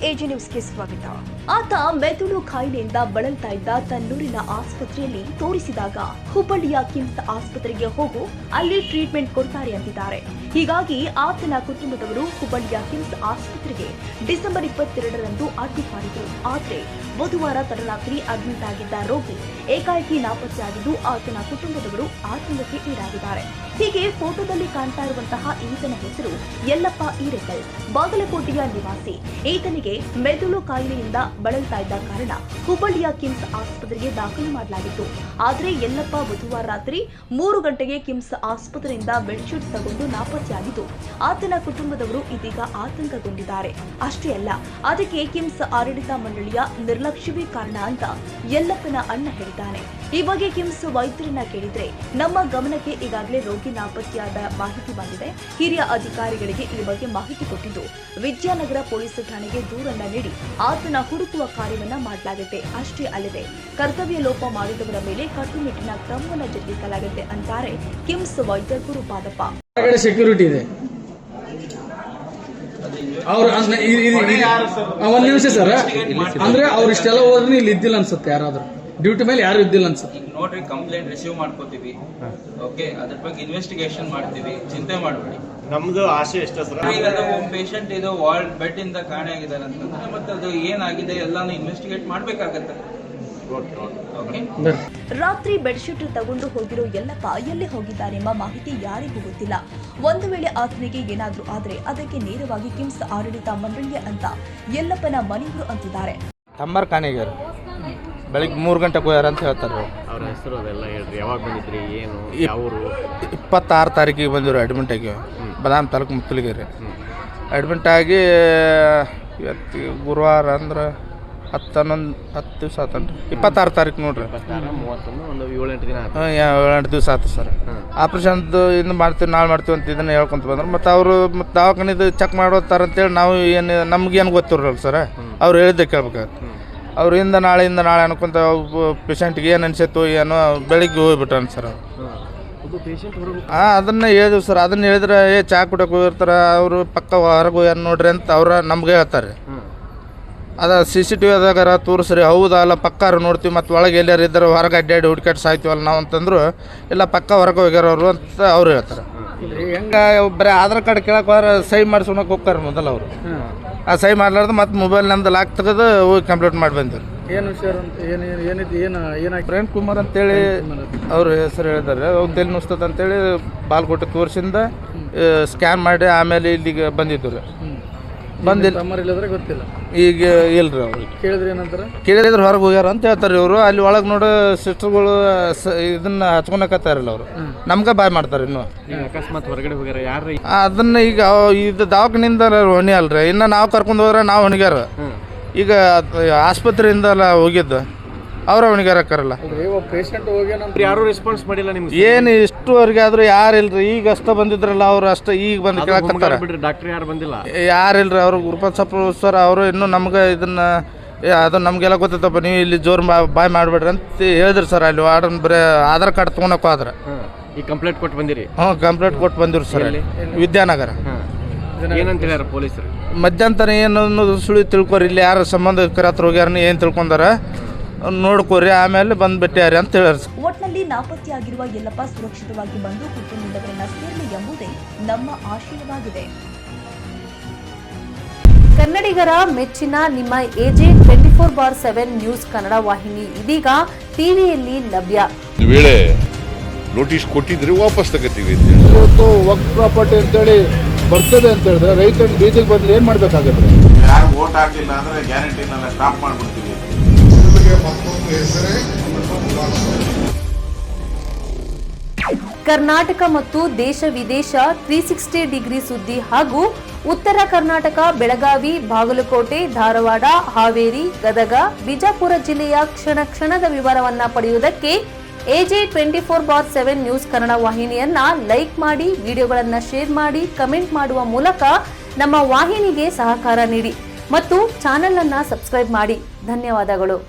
AJ ನ್ಯೂಸ್ಗೆ ಸ್ವಾಗತ. ಆತ ಮೆದುಳು ಕಾಯಿಲೆಯಿಂದ ಬಳಲ್ತಾ ಇದ್ದ ತನ್ನೂರಿನ ಆಸ್ಪತ್ರೆಯಲ್ಲಿ ತೋರಿಸಿದಾಗ ಹುಬ್ಬಳ್ಳಿಯ ಕಿಮ್ಸ್ ಆಸ್ಪತ್ರೆಗೆ ಹೋಗು, ಅಲ್ಲಿ ಟ್ರೀಟ್ಮೆಂಟ್ ಕೊಡ್ತಾರೆ ಅಂತಿದ್ದಾರೆ. ಹೀಗಾಗಿ ಆತನ ಕುಟುಂಬದವರು ಹುಬ್ಬಳ್ಳಿಯ ಕಿಮ್ಸ್ ಆಸ್ಪತ್ರೆಗೆ ಡಿಸೆಂಬರ್ 22ರಂದು ಅಡ್ಮಿಟ್ ಮಾಡಿದ್ರು. ಆದರೆ ಬುಧವಾರ ತಡರಾತ್ರಿ ಅಡ್ಮಿಟ್ ಆಗಿದ್ದ ರೋಗಿ ಏಕಾಏಕಿ ನಾಪತ್ತೆಯಾಗಿದ್ದು ಆತನ ಕುಟುಂಬದವರು ಆತಂಕಕ್ಕೆ ಈಡಾಗಿದ್ದಾರೆ. ಹೀಗೆ ಫೋಟೋದಲ್ಲಿ ಕಾಣ್ತಾ ಇರುವಂತಹ ಈತನ ಹೆಸರು ಯಲ್ಲಪ್ಪ ಈರೆಕಲ್, ಬಾಗಲಕೋಟೆಯ ನಿವಾಸಿ. ಈತನಿಗೆ ಮೆದುಳು ಕಾಯಿಲೆಯಿಂದ ಬಳಲ್ತಾ ಇದ್ದ ಕಾರಣ ಹುಬ್ಬಳ್ಳಿಯ ಕಿಮ್ಸ್ ಆಸ್ಪತ್ರೆಗೆ ದಾಖಲು ಮಾಡಲಾಗಿತ್ತು. ಆದರೆ ಯಲ್ಲಪ್ಪ ಬುಧವಾರ ರಾತ್ರಿ 3 ಗಂಟೆಗೆ ಕಿಮ್ಸ್ ಆಸ್ಪತ್ರೆಯಿಂದ ಬೆಡ್ಶೀಟ್ ತಗೊಂಡು ನಾಪತ್ತೆಯಾಗಿದ್ದು ಆತನ ಕುಟುಂಬದವರು ಇದೀಗ ಆತಂಕಗೊಂಡಿದ್ದಾರೆ. ಅಷ್ಟೇ ಅಲ್ಲ, ಅದಕ್ಕೆ ಕಿಮ್ಸ್ ಆಡಳಿತ ಮಂಡಳಿಯ ನಿರ್ಲಕ್ಷ್ಯವೇ ಕಾರಣ ಅಂತ ಯಲ್ಲಪ್ಪನ ಅಣ್ಣ ಹೇಳಿದ್ದಾನೆ. ಈ ಬಗ್ಗೆ ಕಿಮ್ಸ್ ವೈದ್ಯರನ್ನ ಕೇಳಿದ್ರೆ, ನಮ್ಮ ಗಮನಕ್ಕೆ ಈಗಾಗಲೇ ರೋಗಿ ನಾಪತ್ತೆಯಾದ ಮಾಹಿತಿ ಬಂದಿದೆ. ಹಿರಿಯ ಅಧಿಕಾರಿಗಳಿಗೆ ಈ ಬಗ್ಗೆ ಮಾಹಿತಿ ಕೊಟ್ಟಿದ್ದು ವಿದ್ಯಾನಗರ ಪೊಲೀಸ್ ಠಾಣೆಗೆ ದೂರನ್ನ ನೀಡಿ ಆತನ ಹುಡುಕುವ ಕಾರ್ಯವನ್ನ ಮಾಡಲಾಗುತ್ತೆ. ಅಷ್ಟೇ ಅಲ್ಲದೆ ಕರ್ತವ್ಯ ಲೋಪ ಮಾಡಿದವರ ಮೇಲೆ ಕಟ್ಟುನಿಟ್ಟಿನ ಕ್ರಮವನ್ನು ಜರುಗಿಸಲಾಗುತ್ತೆ ಅಂತಾರೆ ಕಿಮ್ಸ್ ವೈದ್ಯ ಗುರುಪಾದಪ್ಪ. ಸೆಕ್ಯೂರಿಟಿ ಇದೆ ಅವ್ರು ಒಂದ್ ನಿಮಿಷ ಸರ್, ಅಂದ್ರೆ ಅವ್ರು ಇಷ್ಟೆಲ್ಲ ಹೋದ್ರೆ ಇಲ್ಲಿ ಇದ್ದಿಲ್ಲ ಅನ್ಸುತ್ತೆ, ಯಾರಾದ್ರೂ ಡ್ಯೂಟಿ ಮೇಲೆ ಯಾರು ಇದ್ದಿಲ್ಲ ಅನ್ಸುತ್ತೆ. ನೋಡ್ರಿ, ಕಂಪ್ಲೇಂಟ್ ರಿಸೀವ್ ಮಾಡ್ಕೋತೀವಿ, ಓಕೆ, ಅದ್ರ ಬಗ್ಗೆ ಇನ್ವೆಸ್ಟಿಗೇಷನ್ ಮಾಡ್ತೀವಿ, ಚಿಂತೆ ಮಾಡಬೇಡಿ. ನಮ್ದು ಆಸೆ ಎಷ್ಟ ಸರ್, ಈಗ ಅದು ಪೇಷಂಟ್ ಇದು ವಾರ್ಡ್ ಬೆಡ್ ಇಂದ ಕಾಣೆ ಆಗಿದ್ದಾರೆ ಅಂತಂದ್ರೆ ಮತ್ತೆ ಅದು ಏನಾಗಿದೆ ಎಲ್ಲಾನು ಇನ್ವೆಸ್ಟಿಗೇಟ್ ಮಾಡ್ಬೇಕಾಗತ್ತೆ. ರಾತ್ರಿ ಬೆಡ್ಶೀಟ್ ತಗೊಂಡು ಹೋಗಿರೋ ಯಲ್ಲಪ್ಪ ಎಲ್ಲಿ ಹೋಗಿದ್ದಾರೆಂಬ ಮಾಹಿತಿ ಯಾರಿಗೂ ಗೊತ್ತಿಲ್ಲ. ಒಂದು ವೇಳೆ ಆತನಿಗೆ ಏನಾದ್ರೂ ಆದ್ರೆ ಅದಕ್ಕೆ ನೇರವಾಗಿ ಕಿಮ್ಸ್ ಆಡಳಿತ ಮಂಡಳಿಯ ಅಂತ ಯಲ್ಲಪ್ಪನ ಮನೆಯವರು ಅಂತಿದ್ದಾರೆ. ತಮ್ಮರ್ ಕಾಣಿಗಾರ ಬೆಳಿಗ್ಗೆ 3 ಗಂಟೆಗೆ ಹೋಗ್ಯಾರ ಅಂತ ಹೇಳ್ತಾರೆ. ಅವ್ರ ಹೆಸರು ಅದೆಲ್ಲ ಹೇಳ್ರಿ, ಯಾವಾಗ ಬಂದಿದ್ರಿ, ಏನು, ಯಾವರು? 26 ತಾರೀಕಿಗೆ ಬಂದಿರು ಅಡ್ಮಿಟ್ ಆಗಿ, ಬದಾಮ್ ತಾಲೂಕು ಮುತ್ತಲಿಗೆರೆ ಅಡ್ಮಿಟ್ ಆಗಿ. ಇವತ್ತು ಗುರುವಾರ ಅಂದ್ರೆ 10 ದಿವಸ ಆತನ್ರಿ. 26 ತಾರೀಕು ನೋಡ್ರಿ, 7-8 ದಿನ 7-8 ದಿವಸ ಆಯ್ತು ಸರ್. ಆಪ್ರೇಷನ್ದು ಇನ್ನು ಮಾಡ್ತೀವಿ, ನಾಳೆ ಮಾಡ್ತೀವಿ ಅಂತ ಇದನ್ನ ಹೇಳ್ಕೊಂತ ಬಂದ್ರೆ, ಮತ್ತು ಅವರು ಮತ್ತು ದವಾಖಾನಿದು ಚೆಕ್ ಮಾಡೋತಾರಂತೇಳಿ ನಾವು ಏನು ನಮ್ಗೇನು ಗೊತ್ತಿರಲ್ಲ ಸರ್, ಅವ್ರು ಹೇಳಿದ್ದೆ ಕೇಳ್ಬೇಕಾಗತ್ತೆ. ಅವ್ರು ನಾಳೆಯಿಂದ ನಾಳೆ ಅನ್ಕೊಂತ ಪೇಷಂಟ್ಗೆ ಏನು ಅನ್ಸತ್ತು ಏನೋ ಬೆಳಿಗ್ಗೆ ಹೋಗ್ಬಿಟ್ಟಾನ ಸರ್. ಅದನ್ನ ಹೇಳಿದ್ವಿ ಸರ್. ಅದನ್ನ ಹೇಳಿದ್ರೆ ಚಾ ಕುಡಿಯೋಕೆ ಹೋಗಿರ್ತಾರೆ ಅವರು, ಪಕ್ಕ ಹೊರಗೆ ಹೋಗ್ಯಾರ ನೋಡ್ರಿ ಅಂತ ಅವ್ರ ನಮ್ಗೆ ಹೇಳ್ತಾರೆ. ಅದ CCTV ಅದಾಗಾರ ತೋರಿಸ್ರಿ, ಹೌದಲ್ಲ ಪಕ್ಕಾರ ನೋಡ್ತೀವಿ, ಮತ್ತು ಒಳಗೆ ಎಲ್ಲಾರು ಇದ್ದಾರೆ ಹೊರಗೆ ಅಡ್ಡಾಡಿ ಹುಡ್ಕಾಡಿ ಸಾಯ್ತೀವಲ್ಲ ನಾವು ಅಂತಂದ್ರು, ಇಲ್ಲ ಪಕ್ಕ ಹೊರಗೆ ಹೋಗ್ಯಾರ ಅವರು ಅಂತ ಅವ್ರು ಹೇಳ್ತಾರೆ. ಹೆಂಗೆ ಬರೀ ಆಧಾರ್ ಕಾರ್ಡ್ ಕೇಳಕ್ಕೆ ಹೋದ್ರೆ ಸೈ ಮಾಡಿಸ್ಕೊಳಕ್ಕೆ ಹೋಗ್ತಾರೆ ಮೊದಲು ಅವರು. ಆ ಸೈ ಮಾಡ್ಲಾರ್ದು ಮತ್ತು ಮೊಬೈಲ್ ನಮ್ದು ಲಾಕ್ ತೆಗೆದು ಹೋಗಿ ಕಂಪ್ಲೀಟ್ ಮಾಡಿ ಬಂದಿರು. ಏನು ವಿಷಯ ಏನಾಗಿ ಪ್ರೇಮ್ ಕುಮಾರ್ ಅಂತೇಳಿ ಅವ್ರ ಹೆಸರು ಹೇಳಿದ್ದಾರೆ. ಅವ್ರು ತಲೆ ನುಸ್ತದ ಅಂತೇಳಿ ಬಾಲ್ಕೋಟೆ ತೋರಿಸಿಂದ ಸ್ಕ್ಯಾನ್ ಮಾಡಿ ಆಮೇಲೆ ಇಲ್ಲಿಗೆ ಬಂದಿದ್ರು. ಬಂದಿಲ್ಲ ಗೊತ್ತಿಲ್ಲ ಈಗ ಇಲ್ರಿ. ಅವ್ರಿಗೆ ಕೇಳಿದ್ರೆ ಏನಂತಾರೆ, ಕೇಳಿದ್ರೆ ಹೊರಗೆ ಹೋಗ್ಯಾರ ಅಂತ ಹೇಳ್ತಾರೆ ಇವರು. ಅಲ್ಲಿ ಒಳಗೆ ನೋಡೋ ಸಿಸ್ಟರ್ಗಳು ಇದನ್ನ ಹಚ್ಕೊಳಕತ್ತಾರಲ್ಲ ಅವರು, ನಮ್ಗೆ ಬಾಯ್ ಮಾಡ್ತಾರೆ. ಇನ್ನು ಅಕಸ್ಮಾತ್ ಹೊರಗಡೆ ಹೋಗ್ಯಾರ ಯಾರು ಅದನ್ನ ಈಗ ಇದು ದವಾಖಾನಿಂದ ಹೊಣಿ ಅಲ್ರಿ, ಇನ್ನು ನಾವು ಕರ್ಕೊಂಡು ಹೋದ್ರೆ ನಾವು ಹೊಣಿಗ್ಯಾರ. ಈಗ ಆಸ್ಪತ್ರೆಯಿಂದ ಹೋಗಿದ್ದು ಅವ್ರ ಹೊಣಿಗಾರಕ್ಕಾರಲ್ಲ. ಪೇಷಂಟ್ ಹೋಗ್ಯಾನಂತ ಯಾರು ರೆಸ್ಪಾನ್ಸ್ ಮಾಡಿಲ್ಲ ನಿಮ್ಗೆ? ಏನು ಇಷ್ಟುವರೆಗೆ ಆದ್ರೂ ಯಾರು ಇಲ್ರಿ. ಈಗ ಅಷ್ಟ ಬಂದಿದ್ರಲ್ಲ ಅವ್ರು ಅಷ್ಟ ಈಗ ಬಂದು ಕೇಳಕತ್ತಾರ. ಡಾಕ್ಟರ್ ಯಾರು ಬಂದಿಲ್ಲ, ಯಾರಿಲ್ರಿ. ಅವ್ರು ಗುರುಪಾದ್ ಸರ್ ಅವರು ಇನ್ನೂ ನಮ್ಗೆ ಇದನ್ನ ಅದು ನಮಗೆಲ್ಲ ಗೊತ್ತೈತಪ್ಪ, ನೀವು ಇಲ್ಲಿ ಜೋರು ಬಾಯ್ ಮಾಡಿಬಿಡ್ರಿ ಅಂತ ಹೇಳಿದ್ರಿ ಸರ್. ಅಲ್ಲಿ ವಾರ್ಡನ್ ಬರೀ ಆಧಾರ್ ಕಾರ್ಡ್ ತೊಗೊಳಕ್ಕೆ ಹೋದ್ರೆ ಈ ಕಂಪ್ಲೇಂಟ್ ಕೊಟ್ಟು ಬಂದಿರಿ? ಕಂಪ್ಲೇಂಟ್ ಕೊಟ್ಟು ಬಂದಿರು ಸರ್, ವಿದ್ಯಾನಗರ. ಏನಂತ ಹೇಳ್ಯಾರ ಪೊಲೀಸರು? ಮಧ್ಯಾಹ್ನ ಏನು ಸುಳಿ ತಿಳ್ಕೊರಿ, ಇಲ್ಲಿ ಯಾರು ಸಂಬಂಧಿಕರ ಹತ್ರ ಹೋಗ್ಯಾರ ಏನು ತಿಳ್ಕೊಂಡಾರ ನೋಡ್ಕೋರಿ, ಆಮೇಲೆ ಬಂದ್ಬಿಟ್ಟಾರೆ ಅಂತ ಹೇಳ್ಯಾರ. ಒಟ್ನಲ್ಲಿ ನಾಪತ್ತೆಯಾಗಿರುವ ಯಲ್ಲಪ್ಪ ಸುರಕ್ಷಿತವಾಗಿ ಬಂದು ಕುಟುಂಬದವರನ್ನ ಸೇರಲಿ ಎಂಬುದೇ ನಮ್ಮ ಆಶಯವಾಗಿದೆ. ಕನ್ನಡಿಗರ ಮೆಚ್ಚಿನ ನಿಮ್ಮ AJ 24/7 ನ್ಯೂಸ್ ಕನ್ನಡ ವಾಹಿನಿ ಇದೀಗ ಟಿವಿಯಲ್ಲಿ ಲಭ್ಯ. ವೇಳೆ ನೋಟಿಸ್ ಕೊಟ್ಟಿದ್ರೆ ವಾಪಸ್ ತಗೋತೀವಿ. ಇವತ್ತು ವಕ್ಫ್ ಪ್ರಾಪರ್ಟಿ ಅಂತೇಳಿ ಬರ್ತದೆ ಅಂತ ಹೇಳಿದ್ರೆ ರೈತರ ಬೀದಿಗೆ ಬದಲು ಏನ್ ಮಾಡ್ಬೇಕಾಗತ್ತೆ? ಯಾರು ವೋಟ್ ಹಾಕಲಿಲ್ಲ ಅಂದ್ರೆ ಗ್ಯಾರಂಟಿನೆಲ್ಲ ಸ್ಟಾಪ್ ಮಾಡ್ಬಿಡ್ತೀವಿ. ಕರ್ನಾಟಕ ಮತ್ತು ದೇಶ ವಿದೇಶ 360 ಡಿಗ್ರಿ ಸುದ್ದಿ ಹಾಗೂ ಉತ್ತರ ಕರ್ನಾಟಕ, ಬೆಳಗಾವಿ, ಬಾಗಲಕೋಟೆ, ಧಾರವಾಡ, ಹಾವೇರಿ, ಗದಗ, ಬಿಜಾಪುರ ಜಿಲ್ಲೆಯ ಕ್ಷಣ ಕ್ಷಣದ ವಿವರವನ್ನ ಪಡೆಯುವುದಕ್ಕೆ AJ 24/7 ನ್ಯೂಸ್ ಕನ್ನಡ ವಾಹಿನಿಯನ್ನ ಲೈಕ್ ಮಾಡಿ, ವಿಡಿಯೋಗಳನ್ನ ಶೇರ್ ಮಾಡಿ, ಕಮೆಂಟ್ ಮಾಡುವ ಮೂಲಕ ನಮ್ಮ ವಾಹಿನಿಗೆ ಸಹಕಾರ ನೀಡಿ ಮತ್ತು ಚಾನೆಲ್ ಅನ್ನ ಸಬ್ಸ್ಕ್ರೈಬ್ ಮಾಡಿ. ಧನ್ಯವಾದಗಳು.